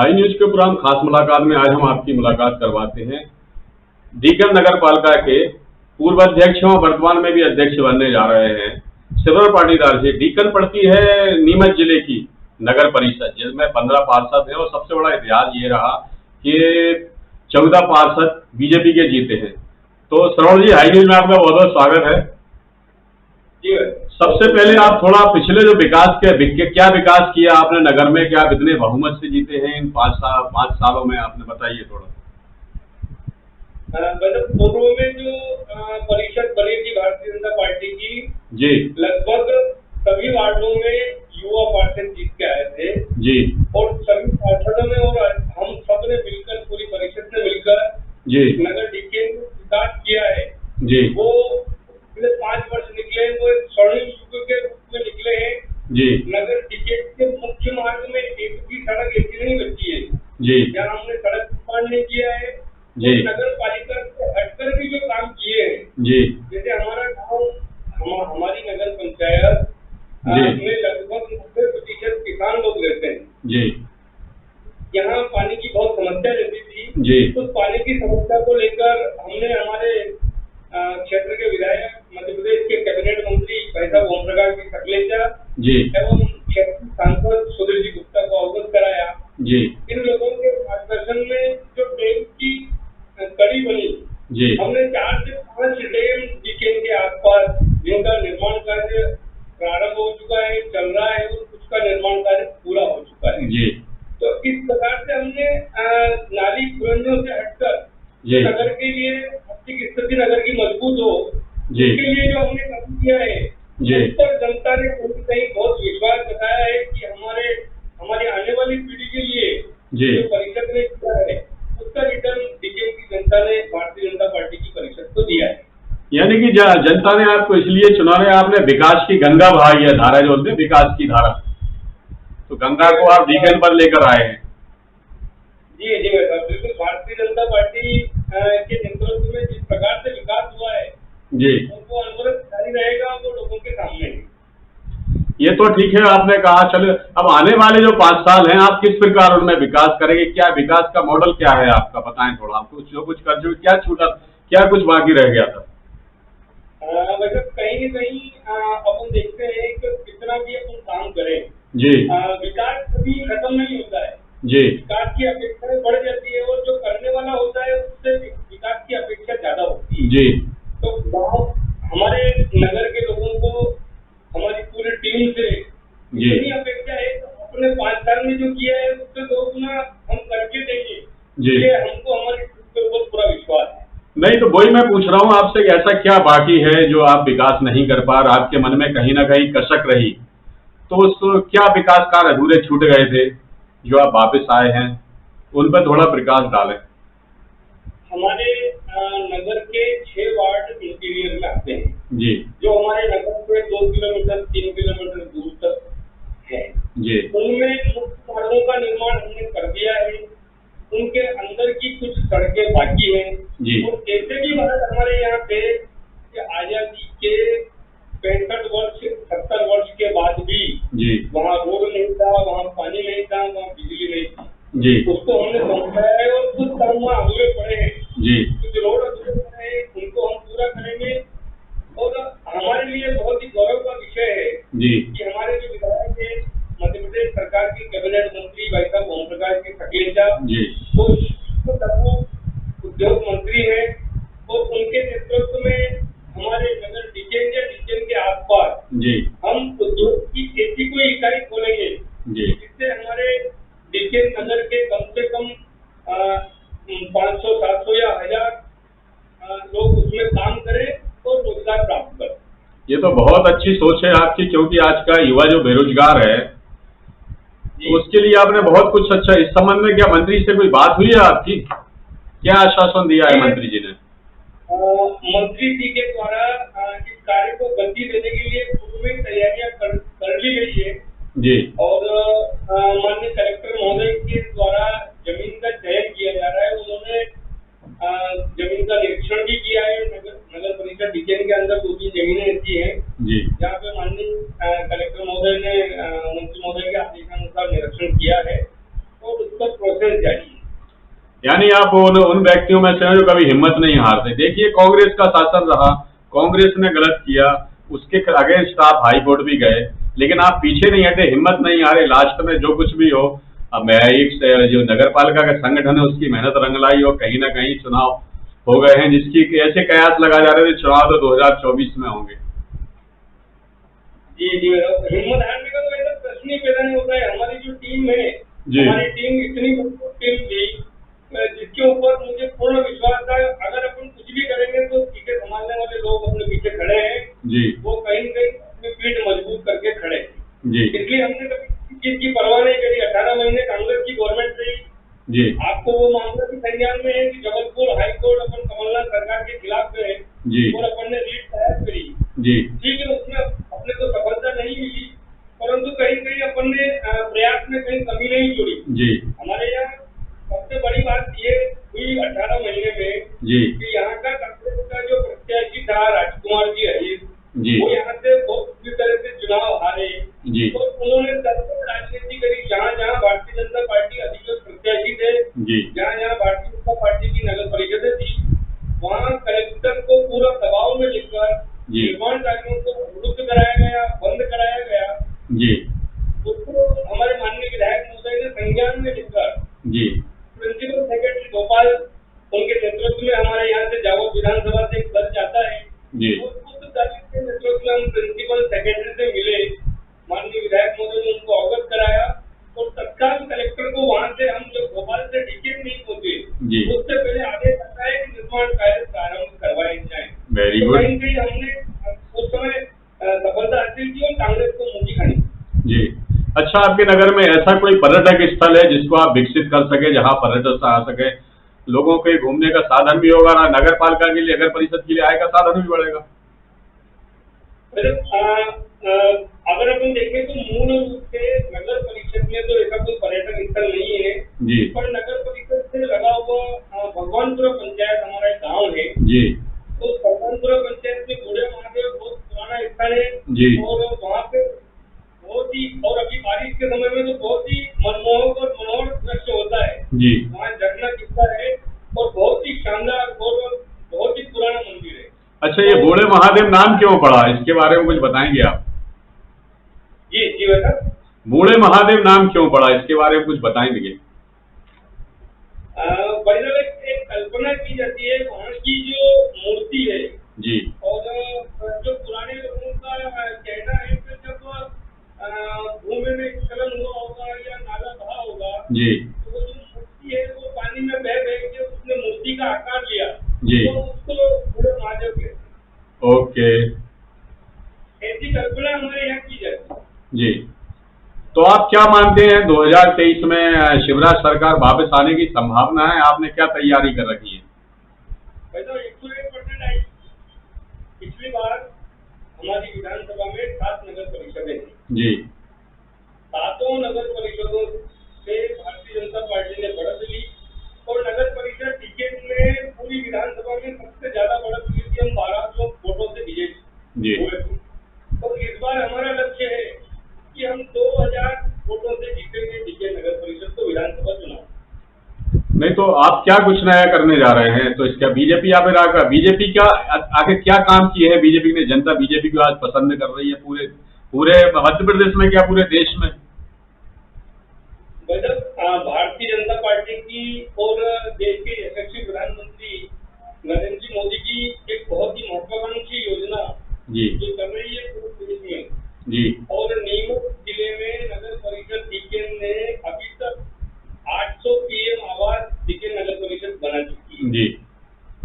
High news के programme खास मुलाकात में आज हम आपकी मुलाकात करवाते हैं डीकन नगर पालिका के पूर्व अध्यक्ष और वर्तमान में भी अध्यक्ष बनने जा रहे हैं सिल्वर पाटीदार से। डीकन पड़ती है नीमच जिले की नगर परिषद, जिसमें 15 पार्षद हैं और सबसे बड़ा इतिहास ये रहा कि 14 पार्षद बीजेपी के जीते हैं। तो श्रवण जी, हाई न्यूज में आपका बहुत बहुत स्वागत है। जी, सबसे पहले आप थोड़ा पिछले जो विकास के क्या विकास किया आपने नगर में, क्या आप इतने बहुमत से जीते हैं इन 5 सालों में, आपने बताइए थोड़ा। मतलब पूर्व में जो परिषद बनी थी भारतीय जनता पार्टी की, जी, लगभग सभी वार्डों में युवा पार्षद जीत के आए थे जी, और सभी पार्षदों ने और हम सब ने मिलकर, पूरी परिषद ने मिलकर जी, नगर डीके विकास किया है। जी, वो पिछले 5 वर्ष निकले, वो एक स्वर्णिम युग के रूप में निकले हैं। जी, नगर डीके के मुख्य मार्ग में एक भी सड़क ऐसी नहीं बची है जी, जहाँ हमने सड़क निर्माण नहीं किया है। जी, नगर पालिका से हटकर भी जो काम किए हैं, जी, जैसे हमारा गाँव, हमारी नगर पंचायत में लगभग 90% किसान लोग रहते हैं। जी, यहाँ पानी की बहुत समस्या रहती थी। जी, उस पानी की समस्या को लेकर हमने हमारे क्षेत्र के विधायक, मध्य प्रदेश के कैबिनेट मंत्री भाई साहब ओम प्रकाश जी सकलेचा जी, एवं क्षेत्रीय सांसद सुधीर जी गुप्ता को अवगत कराया। जी, इन लोगों के मार्गदर्शन में जो डैम की कड़ी बनी, जी, हमने 4 से 5 डैम डीके के आसपास जिनका निर्माण कार्य प्रारंभ हो चुका है, चल रहा है और कुछ का निर्माण कार्य पूरा हो चुका है। जी, तो इस प्रकार से हमने नाली खुरंजों से हटकर जी, नगर के लिए आर्थिक स्थिति नगर की मजबूत हो, जी, इसके लिए जो हमने काम किया है, जी, उस पर जनता ने कहीं कहीं बहुत विश्वास जताया है कि हमारी आने वाली पीढ़ी के लिए जी, जो परिषद ने किया है उसका रिटर्न डीके की जनता ने भारतीय जनता पार्टी की परिषद को दिया है। यानी कि जनता ने आपको इसलिए चुना है, आपने विकास की गंगा बहाई है, धारा जो बोलते हैं विकास की धारा, तो गंगा को आप डीकन पर लेकर आए हैं। जी जी बिल्कुल, भारतीय जनता पार्टी के नेतृत्व में जिस प्रकार से विकास हुआ है, जी, उनको अनवरत जारी रहेगा, वो लोगों के सामने है। ये तो ठीक है, आपने कहा। चलो, अब आने वाले जो 5 साल हैं आप किस प्रकार उनमें विकास करेंगे, क्या विकास का मॉडल क्या है आपका, बताएं थोड़ा। आपको जो कुछ कर जो क्या छूटा, क्या कुछ बाकी रह गया था? वैसे कहीं न कहीं अपन देखते हैं कि कितना भी अपन काम करें, जी, विकास कभी खत्म नहीं होता है। जी, विकास की अपेक्षाएं बढ़ जाती है और जो करने वाला होता है उससे विकास की अपेक्षा ज्यादा होती है। जी, तो गाँव, हमारे नगर के लोगों को हमारी पूरी टीम से जी, इतनी अपेक्षा है, अपने 5 साल में जो किया है उससे 2 गुना हम करके देंगे। जी, ये हमको हमारी टीम के ऊपर पूरा विश्वास है। नहीं तो वही मैं पूछ रहा हूँ आपसे कि ऐसा क्या बाकी है जो आप विकास नहीं कर पा रहे, आपके मन में कहीं ना कहीं कसक रही, तो उसको क्या विकास कार्य अधूरे छूट गए थे जो आप वापस आए हैं, उन पर थोड़ा प्रकाश डालें। हमारे नगर के 6 वार्ड इंटीरियर में आते हैं, जी, जो हमारे नगर से 2 किलोमीटर 3 किलोमीटर दूर तक है। जी, उनमें मुख्य मार्गों का निर्माण हमने कर दिया है, उनके अंदर की कुछ सड़कें बाकी हैं। जी, और ऐसे भी वार्ड हमारे यहाँ पे कि आजादी के 65 वर्ष 70 वर्ष के बाद भी जी, वहाँ रोड नहीं था, वहाँ पानी नहीं था, वहाँ बिजली नहीं थी। जी, उसको हमने समझाया है और कुछ काम वहाँ अधूरे पड़े हैं। जी, कुछ रोड अधूरे पड़े हैं, उनको हम पूरा करेंगे। और हमारे लिए बहुत ही गौरव का विषय है जी, कि हमारे जो विधायक है, मध्य प्रदेश सरकार के कैबिनेट मंत्री भाई साहब ओम प्रकाश जी सकलेचा, जी, वो उद्योग मंत्री है और उनके नेतृत्व में हमारे नगर डीके के आसपास जी, हम उद्योग की ऐसी कोई इकाई खोलेंगे जी, जिससे हमारे डीके नगर के कम से कम 500, 700 या 1000 लोग उसमें काम करें और रोजगार प्राप्त करें। ये तो बहुत अच्छी सोच है आपकी, क्योंकि आज का युवा जो बेरोजगार है तो उसके लिए आपने बहुत कुछ अच्छा। इस संबंध में क्या मंत्री से कोई बात हुई है आपकी, क्या आश्वासन दिया है मंत्री जी ने? मंत्री जी के द्वारा इस कार्य को गति देने के लिए पूर्व में तैयारियां कर ली गई है जी, और माननीय कलेक्टर महोदय के द्वारा जमीन का चयन किया जा रहा है। उन्होंने जमीन का निरीक्षण भी किया है। नगर परिषद डीके के अंदर 2-3 जमीनें ऐसी हैं जी, जहाँ पे माननीय कलेक्टर महोदय ने मंत्री महोदय के आदेशानुसार निरीक्षण किया है और उसका प्रोसेस जारी है। यानी आप उन व्यक्तियों में से हैं जो कभी हिम्मत नहीं हारते। देखिए, कांग्रेस का शासन रहा, कांग्रेस ने गलत किया, उसके अगेंस्ट आप हाई कोर्ट भी गए, लेकिन आप पीछे नहीं हटे, हिम्मत नहीं हारे। लास्ट में जो कुछ भी हो, अब मैं एक जो नगर पालिका का संगठन है उसकी मेहनत रंग लाई और कहीं ना कहीं चुनाव हो गए हैं, जिसकी ऐसे कयास लगा जा रहे थे चुनाव तो 2024 में होंगे। जी जी, हिम्मत हारने का तो ऐसा प्रश्न ही पैदा नहीं होता है। हमारी जो टीम है, जी। हमारी टीम इतनी मजबूत टीम थी जिसके ऊपर मुझे पूर्ण विश्वास था। अगर अपन कुछ भी करेंगे तो पीछे संभालने वाले लोग अपने पीछे खड़े हैं। जी वो कहीं न कहीं अपनी पीठ मजबूत करके खड़े हैं। जी इसलिए हमने कभी किसी चीज की परवाह नहीं करी। 18 महीने कांग्रेस की गवर्नमेंट रही। जी आपको वो मामला भी संज्ञान में है कि जबलपुर हाईकोर्ट अपन कमलनाथ सरकार के खिलाफ गए जी और अपन ने रीट दायर करी। जी ठीक है, उसमें अपने को सफलता नहीं मिली, परंतु कहीं कहीं अपन ने प्रयास में कहीं कमी नहीं जोड़ी। जी हमारे यहाँ सबसे बड़ी बात ये हुई 18 महीने में जी कि यहाँ का कांग्रेस का जो प्रत्याशी था राजकुमार जी हरीश, जी वो यहाँ से बहुत बुरी तरह से चुनाव हारे। जी तो उन्होंने दरअसल राजनीति करी। जहाँ जहाँ भारतीय जनता पार्टी अधिकृत प्रत्याशी थे, जी जहाँ जहाँ भारतीय जनता पार्टी की नगर परिषदें थी, वहाँ कलेक्टर को पूरा दबाव में लिखकर जी निर्माण कार्यों को रुक कराया गया, बंद कराया गया। जी उसको हमारे माननीय विधायक महोदय ने संज्ञान में लिखकर जी प्रिंसिपल सेक्रेटरी भोपाल, उनके नेतृत्व में हमारे यहाँ से जावद विधानसभा से एक दल जाता है। जी उस दल के नेतृत्व में हम प्रिंसिपल सेक्रेटरी से मिले, माननीय विधायक महोदय ने उनको अवगत कराया और तत्काल कलेक्टर को वहाँ से हम जब भोपाल से डीकेन नहीं पहुंचे, जी उससे पहले आदेश आता है कि निर्माण कार्य प्रारंभ करवाए जाए। वेरी तो गुड। कहीं कहीं हमने उस समय सफलता हासिल की और कांग्रेस को मुक्ति खानी। जी अच्छा, आपके नगर में ऐसा कोई पर्यटक स्थल है जिसको आप विकसित कर सके, जहाँ पर्यटक आ सके, लोगों के घूमने का साधन भी होगा, नगर पालिका के लिए, नगर परिषद के लिए आय का साधन भी बढ़ेगा? अगर अपन देखें तो मूल रूप से नगर परिषद में तो ऐसा कोई पर्यटन स्थल नहीं है जी पर नगर परिषद से लगा हुआ भगवानपुरा पंचायत हमारा एक गाँव है। जी तो भगवानपुरा पंचायत में बूढ़े महादेव बहुत पुराना स्थल है जी और वहाँ पे बहुत ही, और अभी बारिश के समय में तो बहुत ही मनमोहक और मनोहर दृश्य होता है। जी वहाँ झरना गिरता है और बहुत ही शानदार और बहुत ही पुराना मंदिर है। अच्छा, ये बूढ़े महादेव नाम क्यों पड़ा, इसके बारे में कुछ बताएंगे आप? जी जी बेटा। बूढ़े महादेव नाम क्यों पड़ा, इसके बारे में कुछ बताएंगे? बढ़िया एक कल्पना की जाती है वहाँ की जो मूर्ति है जी और जो पुराने लोगों का कहना है कि जब भूमि में स्खलन हुआ होगा या नाला बहा होगा जी तो वो जो मूर्ति है वो पानी में बह के उसने मूर्ति का आकार लिया जी तो उसको बूढ़े महादेव कहते हैं। ओके ऐसी कल्पना हमारे यहाँ की जाती है। जी। तो आप क्या मानते हैं 2023 में शिवराज सरकार वापस आने की संभावना है? आपने क्या तैयारी कर रखी है? वैसे 101% आई। पिछली बार हमारी विधानसभा में 7 नगर परिषदें थी। जी 7 नगर परिषदों से भारतीय जनता पार्टी ने बढ़त ली और नगर परिषद टिकट में पूरी विधानसभा में सबसे ज्यादा बढ़त ली थी। हम 1200 वोटों से विजयी जी हुए थे। तो इस बार हमारा लक्ष्य है कि हम 2000 वोटों से जीतेंगे टिकट नगर परिषद को विधानसभा चुनाव। नहीं तो आप क्या कुछ नया करने जा रहे हैं? तो इसका बीजेपी आप बीजेपी क्या आगे क्या काम किए हैं? बीजेपी ने, जनता बीजेपी को आज पसंद कर रही है पूरे मध्य प्रदेश में, क्या पूरे देश में? भारतीय जनता पार्टी की और देश के यशस्वी प्रधानमंत्री नरेंद्र जी मोदी की एक बहुत ही महत्वाकांक्षी योजना जी जो कर रही है पूरे देश में जी और नीमच जिले में नगर परिषद डीकेन ने अभी तक 800 पीएम आवास डीकेन नगर परिषद बना चुकी है। जी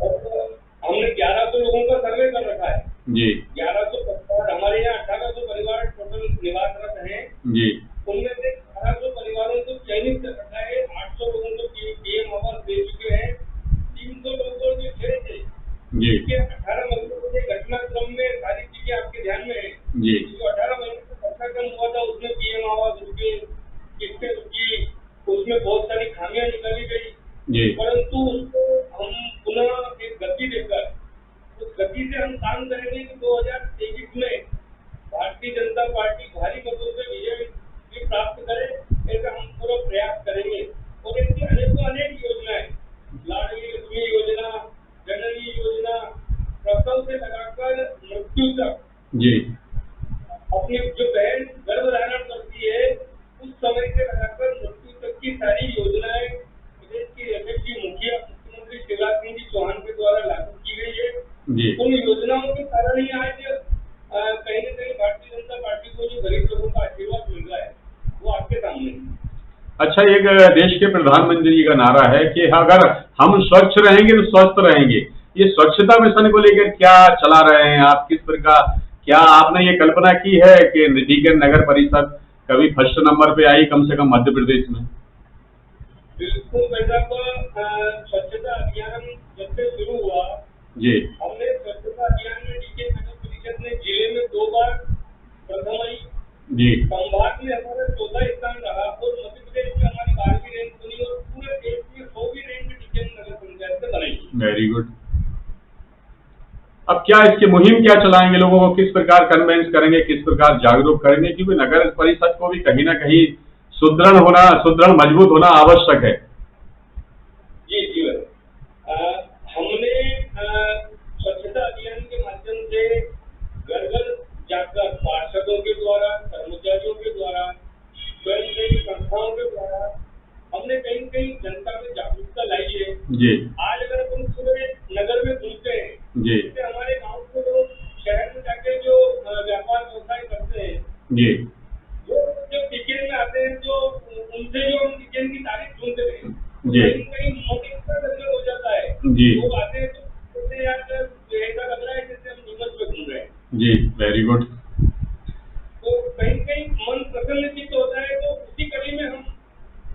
और हमने 1100 लोगों का सर्वे कर रखा है। जी 1100 परिवार, हमारे यहाँ 1800 परिवार टोटल निवासरत हैं। जी उनमें से 1800 परिवारों को चयनित कर रखा है। 800 लोगों को पीएम आवास दे चुके हैं। 300 लोगों जो थे जी 18 महीने के घटनाक्रम में सारी चीजें आपके ध्यान में है। जी जो 18 महीने का घटनाक्रम हुआ था उसमें पीएम आवास रुके, किस्तें रुकी, उसमें बहुत सारी खामियां निकाली गई। जी परंतु उसको हम पुनः एक गति देकर उस गति से हम काम करेंगे कि 2023 में भारतीय जनता पार्टी भारी मतों से विजय प्राप्त करे, ऐसा हम पूरा प्रयास करेंगे। और इसके को अनेक योजनाएं, लाडली लक्ष्मी योजना, जननी योजना, प्रसव से लगाकर मृत्यु तक जी अपनी जो बहन गर्भ धारण करती है उस समय से लगाकर मृत्यु तक की सारी योजनाएं प्रदेश के यशस्वी मुखिया मुख्यमंत्री शिवराज सिंह जी चौहान के द्वारा लागू की गई है। जी उन योजनाओं के कारण ही आज कहीं न कहीं भारतीय जनता पार्टी को जो गरीब लोगों का आशीर्वाद मिल रहा है वो आपके सामने है। अच्छा, एक देश के प्रधानमंत्री का नारा है कि अगर हम स्वच्छ रहेंगे तो स्वस्थ रहेंगे। ये स्वच्छता मिशन को लेकर क्या चला रहे हैं आप? किस प्रकार, क्या आपने ये कल्पना की है कि डीकन नगर परिषद कभी फर्स्ट नंबर पे आई कम से कम मध्य प्रदेश में? बिल्कुल वैसा स्वच्छता अभियान जब से शुरू हुआ जी हमने स्वच्छता अभियान में डीकन नगर परिषद ने जिले में 2 बार प्रथम आई, जी संभाग में हमारा 14 स्थान रहा और मध्य प्रदेश में हमारी 12वीं रैंक बनी और पूरे देश में 100वीं रैंक डीकन नगर पंचायत से बनाई। Very good. अब क्या इसकी मुहिम क्या चलाएंगे? लोगों को किस प्रकार कन्वेंस करेंगे, किस प्रकार जागरूक करेंगे? क्योंकि नगर परिषद को भी कहीं ना कहीं सुदृढ़ मजबूत होना आवश्यक है। जी जी हमने स्वच्छता अभियान के माध्यम से घर घर जाकर पार्षदों के द्वारा, कर्मचारियों के द्वारा, स्वयंसेवी संस्थाओं के द्वारा हमने कहीं कहीं जनता में जागरूकता लाई है। जी आज अगर अपन पूरे नगर में घूमते हैं, जी जैसे हमारे गांव के लोग शहर में जाके जो व्यापार व्यवसाय करते हैं, जी वो जब डीकन में आते हैं तो उनसे जो हम डीकन की तारीफ सुनते थे, जी कहीं मन इतना गदगद हो जाता है। जी लोग आते हैं तो कहते हैं यार ऐसा लग रहा है जैसे हम नीमच में घूम रहे हैं। जी वेरी गुड। तो कहीं कहीं मन प्रसन्नचित्त होता है। तो उसी कड़ी में हम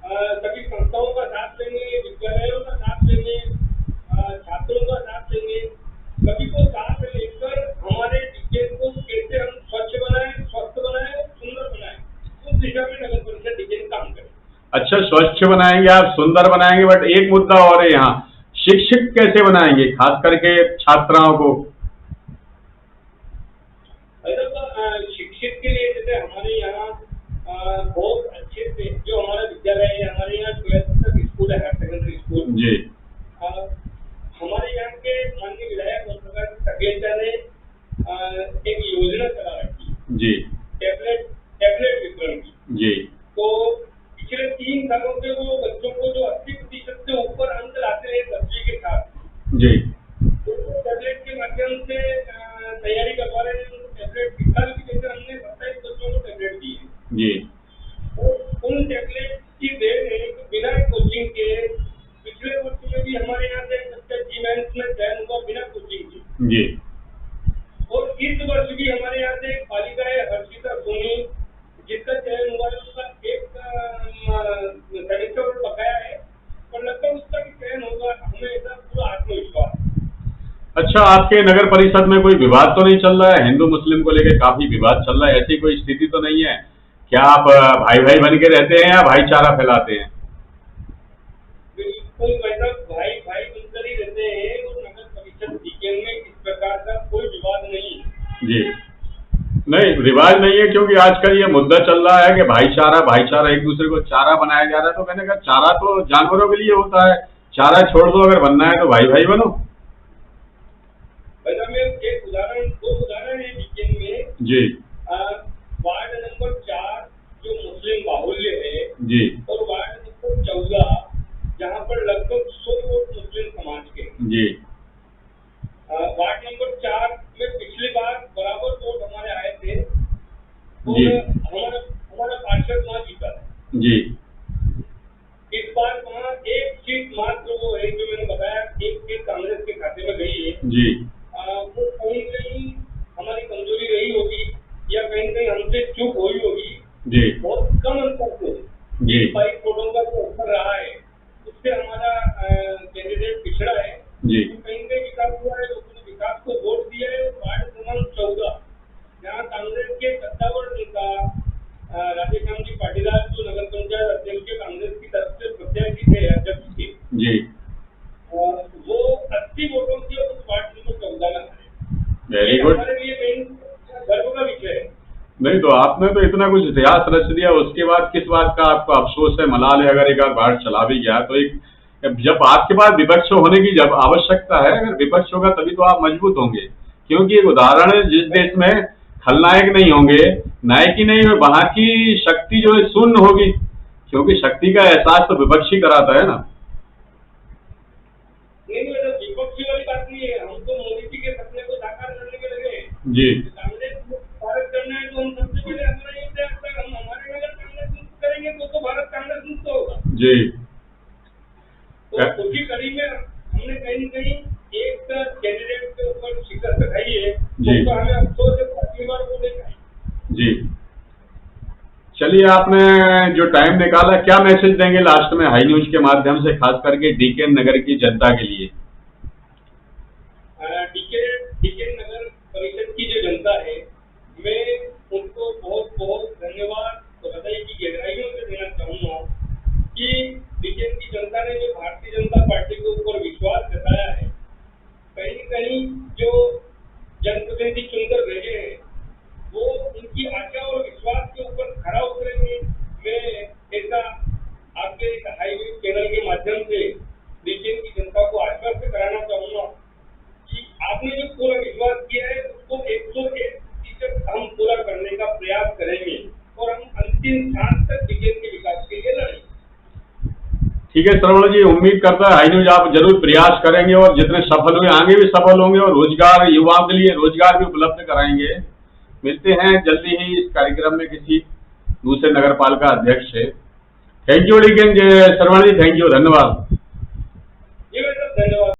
सभी संस्थाओं का साथ लेंगे, विद्यालयों का साथ लेंगे, छात्रों का साथ लेंगे, सभी को साथ लेकर हमारे डीकन को कैसे हम स्वच्छ बनाएं, स्वस्थ बनाएं और सुंदर बनाएं, उस दिशा में नगर परिषद डीकन काम करे। अच्छा, स्वच्छ बनाएंगे आप, सुंदर बनाएंगे, बट एक मुद्दा और है यहाँ, शिक्षित कैसे बनाएंगे खास करके छात्राओं को? शिक्षित के लिए जैसे हमारे यहाँ बहुत अच्छे से जो हमारा विद्यालय है, हमारे यहाँ 12th तक स्कूल है, हायर सेकेंडरी स्कूल जी हमारे यहाँ के माननीय विधायक ओमप्रकाश सकलेचा ने एक योजना चला रखी है जी टैबलेट वितरण की। जी तो पिछले 3 सालों से वो बच्चों को जो 80% से ऊपर अंक लाते हैं 10वीं के साथ जी तो टैबलेट के माध्यम से तैयारी करवा रहे हैं। टैबलेट इस साल की जैसे हमने 27 बच्चों को टैबलेट दिए जी उन टैबलेट की देन है कि बिना कोचिंग के पिछले वर्ष में भी हमारे यहाँ से बच्चा जी-मेंस में चयन हुआ बिना कोचिंग के जी और इस वर्ष भी हमारे यहाँ से एक बालिका है हर्षिता सोनी जिसका चयन हुआ है। उसका एक सेमेस्टर और बकाया है और लगभग उसका भी चयन होगा, हमें ऐसा पूरा आत्मविश्वास। अच्छा, आपके नगर परिषद में कोई विवाद तो नहीं चल रहा है? हिंदू मुस्लिम को लेकर काफी विवाद चल रहा है, ऐसी कोई स्थिति तो नहीं है? क्या आप भाई भाई बन के रहते हैं या भाईचारा फैलाते हैं? बिल्कुल वैसा भाई भाई बनकर ही रहते हैं और नगर परिषद डीकन में इस प्रकार का कोई विवाद नहीं है। जी नहीं, रिवाज नहीं है, क्योंकि आजकल ये मुद्दा चल रहा है कि भाईचारा एक दूसरे को चारा बनाया जा रहा है। तो मैंने कहा चारा तो जानवरों के लिए होता है, चारा छोड़ दो, अगर बनना है तो भाई भाई बनो। वैसा में एक उदाहरण 2 उदाहरण है डीकन में। जी वार्ड नंबर 4 जो मुस्लिम बाहुल्य है जी और वार्ड नंबर 14 जहाँ पर लगभग 100 वोट मुस्लिम समाज के। जी वार्ड नंबर 4 में पिछली बार बराबर वोट हमारे आए थे जी हमारा पार्षद वहाँ जीता है। जी इस बार वहाँ एक सीट मात्र वो है जो मैंने बताया, एक सीट कांग्रेस के खाते में गई है। जी वो कहीं कहीं हमारी कमजोरी रही होगी या कहीं कहीं हमसे चूक हुई होगी। जी बहुत कम अंतर से जी 22 वोटों का जो अंतर रहा है उससे हमारा कैंडिडेट पिछड़ा है। जी कहीं कहीं विकास हुआ है, लोगों ने विकास को वोट दिया है। वार्ड क्रमांक 14 जहाँ कांग्रेस के सत्तावर नेता राधेश्याम जी पाटीदार जो नगर पंचायत अध्यक्ष कांग्रेस की तरफ से प्रत्याशी थे अध्यक्ष के जी वो 80 वोटों की उस वार्ड नंबर 14 में हारे। Very good. हमारे लिए कहीं गर्व का विषय है। नहीं तो आपने तो इतना कुछ इतिहास रच दिया, उसके बाद किस बात का आपको अफसोस है? मलाल है, अगर एक बार बाढ़ चला भी गया तो एक जब आपके पास विपक्ष होने की जब आवश्यकता है, अगर विपक्ष होगा तभी तो आप मजबूत होंगे। क्योंकि एक उदाहरण है, जिस देश में खलनायक नहीं होंगे, नायक ही नहीं, वहां की शक्ति जो है शून्य होगी, क्योंकि शक्ति का एहसास तो विपक्ष ही कराता है ना। नहीं मतलब विपक्षी वाली बात नहीं है, हम तो मोदी जी के सपने को साकार करने में लगे हैं। जी कांग्रेस को भारत करना है तो हम सबसे पहले हमारा ये प्रयास है, हम हमारे नगर कांग्रेस मुक्त करेंगे तो भारत कांग्रेस मुक्त होगा। जी तो उसी कड़ी में हमने कहीं न कहीं एक कैंडिडेट के ऊपर शिकस्त खाई है, जी। तो हमें अफसोस है पार्टी बार वो नहीं खाई। जी, चलिए आपने जो टाइम निकाला, क्या मैसेज देंगे लास्ट में हाई न्यूज के माध्यम से, खास करके डीकेन नगर की जनता के लिए? डीकेन नगर परिषद की जो जनता है, मैं उनको बहुत बहुत धन्यवाद और बधाई की गहराइयों से देना चाहूंगा कि डीकेन की जनता ने जो भारतीय जनता पार्टी के ऊपर विश्वास जताया है, कहीं न कहीं जो जनप्रतिनिधि चुनकर भेजे हैं वो उनकी आशा और विश्वास के ऊपर खरा उतरेंगे। मैं ऐसा आपके हाई न्यूज चैनल के माध्यम से डीकेन की जनता को आश्वस्त कराना चाहूंगा कि आपने जो पूरा विश्वास किया है उसको 101% हम पूरा करने का प्रयास करेंगे और हम अंतिम सांस तक डीकेन के विकास के लिए लड़ेंगे। ठीक है श्रवण जी, उम्मीद करता है हाई न्यूज आप जरूर प्रयास करेंगे और जितने सफल हुए आगे भी सफल होंगे और रोजगार, युवाओं के लिए रोजगार भी उपलब्ध कराएंगे। मिलते हैं जल्दी ही इस कार्यक्रम में किसी दूसरे नगर पालिका अध्यक्ष से। थैंक यू डीकेन श्रवण जी, थैंक यू, धन्यवाद। जी धन्यवाद।